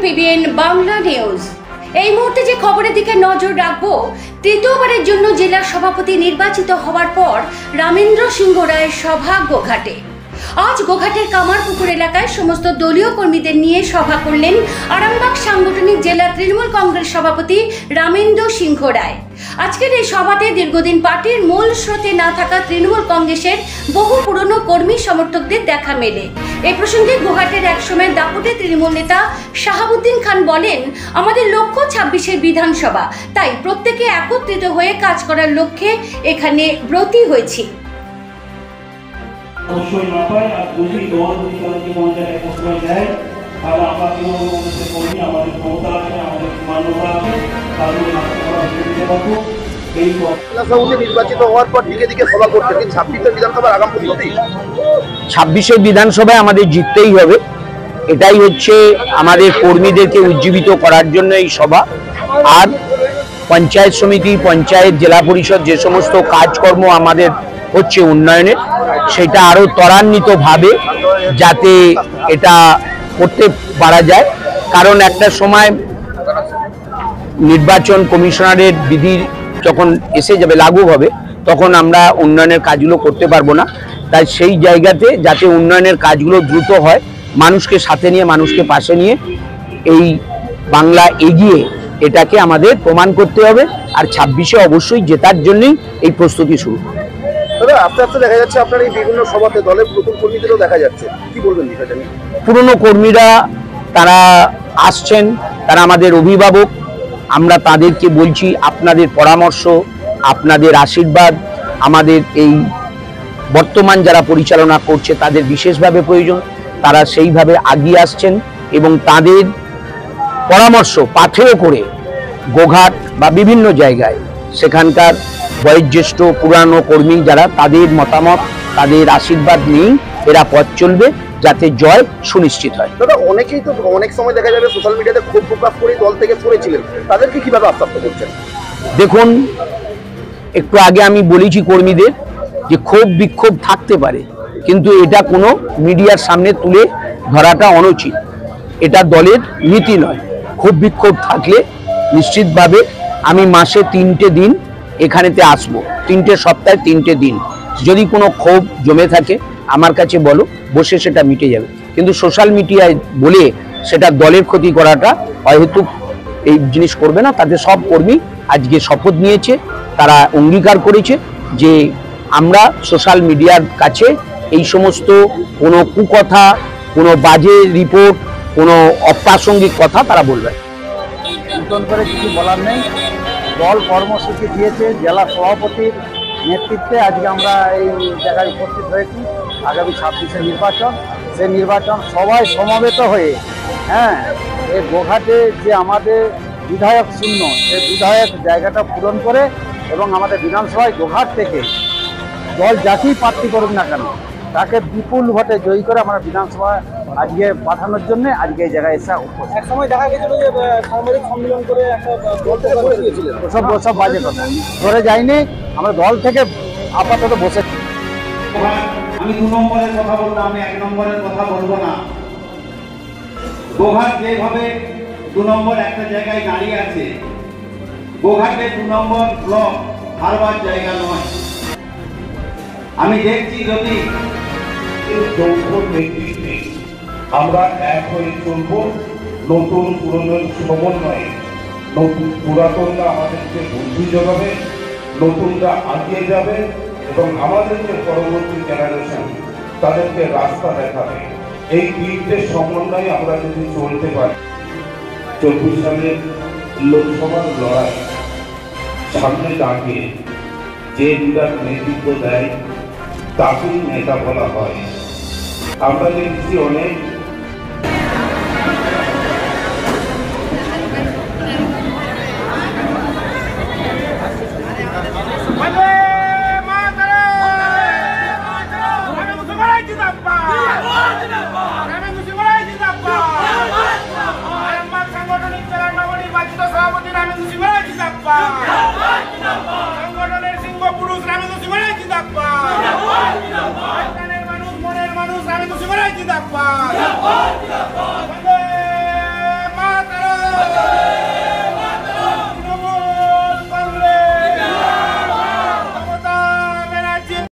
PBN Bangla news. এই মুহূর্তে যে খবরের দিকে নজর রাখবো, তৃতীয়বারের জন্য জেলা সভাপতি নির্বাচিত হওয়ার পর রামেন্দ্র সিংহ রায়ের সভা গোঘাটে। আজ গোঘাটের কামারপুকুর এলাকায় সমস্ত দলীয় কর্মীদের নিয়ে সভা করলেন আরামবাগ সাংগঠনিক জেলা তৃণমূল কংগ্রেস সভাপতি রামেন্দ্র সিংহ রায়। আজকের এই সভাতে দীর্ঘদিন পার্টির মূল স্রোতে না থাকা তৃণমূল কংগ্রেসের বহু পুরনো কর্মী সমর্থকদের দেখা মেলে। এই প্রসঙ্গে গোঘাটের একসময় দাপুটে তৃণমূল নেতা শাহাবুদ্দিন খান বলেন, আমাদের লক্ষ্য ২৬শে বিধানসভা, তাই প্রত্যেকে একত্রিত হয়ে কাজ করার লক্ষ্যে এখানে ব্রতী হয়েছি। অবশ্যই না পায় আর যদি দল যদি তাদেরকে পঞ্চায়েত একত্র দেয় তাহলে আমরা তৃণমূল কংগ্রেসের কর্মী, আমাদের ক্ষমতা আছে, আমাদের মান্যতা আছে, তাদের দিতে পারবো। এই সভাপতি নির্বাচিত হওয়ার পর দিকে দিকে সভা করতে ২৬শে বিধানসভার আগাম প্রস্তুতি। ২৬শে বিধানসভায় আমাদের জিততেই হবে, এটাই হচ্ছে আমাদের কর্মীদেরকে উজ্জীবিত করার জন্য এই সভা। আর পঞ্চায়েত সমিতি, পঞ্চায়েত, জেলা পরিষদ যে সমস্ত কাজকর্ম আমাদের হচ্ছে উন্নয়নের, সেটা আরো ত্বরান্বিতভাবে যাতে এটা করতে পারা যায়। কারণ একটা সময় নির্বাচন কমিশনারের বিধি যখন এসে যাবে, লাগু হবে, তখন আমরা উন্নয়নের কাজগুলো করতে পারবো না। তাই সেই জায়গাতে যাতে উন্নয়নের কাজগুলো দ্রুত হয়, মানুষকে সাথে নিয়ে, মানুষকে পাশে নিয়ে এই বাংলা এগিয়ে, এটাকে আমাদের প্রমাণ করতে হবে। আর ২৬শে অবশ্যই জেতার জন্যই এই প্রস্তুতি শুরু। দাদা, আস্তে আস্তে দেখা যাচ্ছে আপনার এই বিভিন্ন সভাতে দলের নতুন কর্মীদেরও দেখা যাচ্ছে, কি বলবেন বিষয়টা নিয়ে? পুরনো কর্মীরা তারা আসছেন, তারা আমাদের অভিভাবক। আমরা তাদেরকে বলছি, আপনাদের পরামর্শ, আপনাদের আশীর্বাদ আমাদের এই বর্তমান যারা পরিচালনা করছে তাদের বিশেষভাবে প্রয়োজন। তারা সেইভাবে এগিয়ে আসছেন এবং তাদের পরামর্শ পাথেয় করে গোঘাট বা বিভিন্ন জায়গায় সেখানকার বয়োজ্যেষ্ঠ পুরানো কর্মী যারা, তাদের মতামত, তাদের আশীর্বাদ নিয়েই এরা পথ চলবে, যাতে জয় সুনিশ্চিত হয়। দাদা, অনেকেই তো অনেক সময় দেখা যাবে সোশ্যাল মিডিয়াতে ক্ষোভ প্রকাশ করে দল থেকে সরেছিলেন, তাদেরকে কিভাবে আশ্বস্ত করছেন? দেখুন, একটু আগে আমি বলেছি কর্মীদের যে ক্ষোভ বিক্ষোভ থাকতে পারে, কিন্তু এটা কোনো মিডিয়ার সামনে তুলে ধরাটা অনুচিত। এটা দলের নীতি নয়। ক্ষোভ বিক্ষোভ থাকলে নিশ্চিতভাবে আমি মাসে ৩টে দিন এখানেতে আসবো, ৩টে সপ্তাহে ৩টে দিন। যদি কোনো ক্ষোভ জমে থাকে আমার কাছে বলো, বসে সেটা মিটে যাবে। কিন্তু সোশ্যাল মিডিয়ায় বলে সেটা দলের ক্ষতি করাটা অহেতুক এই জিনিস করবে না। তাদের সব কর্মী আজকে শপথ নিয়েছে, তারা অঙ্গীকার করেছে যে আমরা সোশ্যাল মিডিয়ার কাছে এই সমস্ত কোনো কুকথা, কোনো বাজে রিপোর্ট, কোনো অপ্রাসঙ্গিক কথা তারা বলবে। নতুন করে কিছু বলার নেই। দল কর্মসূচি দিয়েছে, জেলা সভাপতির নেতৃত্বে আজকে আমরা এই জায়গায় উপস্থিত হয়েছি। আগামী ২৬শে নির্বাচন, সেই নির্বাচন সবাই সমবেত হয়ে, এই গোঘাটে যে আমাদের বিধায়ক শূন্য, সেই বিধায়ক জায়গাটা পূরণ করে এবং আমাদের বিধানসভায় গোঘাট থেকে দল যাকেই প্রার্থী করুক না কেন, তাকে বিপুল ভোটে জয়ী করে আমরা বিধানসভা আজকে পাঠানোর জন্য আজকে এই জায়গায় এসে উপস্থিত। এক সময় দেখা গেছিল যে সাংবাদিক সম্মেলন করে একটা দল থেকে সরে গিয়েছিলেন। ওসব বাজে কথা, সরে যায়নি, আমরা দল থেকে আপাতত বসে। আমি ২ নম্বরের কথা বললাম, আমি ১ নম্বরের কথা বলবো না। গোঘাট যেভাবে ২ নম্বর একটা জায়গায় দাঁড়িয়ে আছে, গোঘাটে ২ নম্বর ব্লক হারবার জায়গা নয়। আমি দেখছি যদি যৌথ নেতৃত্বে আমরা এক হয়ে চলব, নতুন পুরনোর সমন্বয়ে। নতুন পুরাতনরা আমাদেরকে বুদ্ধি যোগাবে, নতুনরা এগিয়ে যাবে এবং আমাদের যে পরবর্তী জেনারেশন তাদেরকে রাস্তা দেখাবে। এই ৩টে সমন্বয়ে আমরা যদি চলতে পারি, ২৪ সালের লোকসভার লড়াই সামনে দাঁড়িয়ে যে লিডার নেতৃত্ব দেয় তাকেই নেতা বলা হয়। আমরা দেখছি অনেক সংগঠনের সিংহ পুরুষ রামেন্দ্র সিংহ রায় জিন্দাবাদ। মানুষ মনের মানুষ রামেন্দ্র সিংহ রায় জিন্দাবাদ।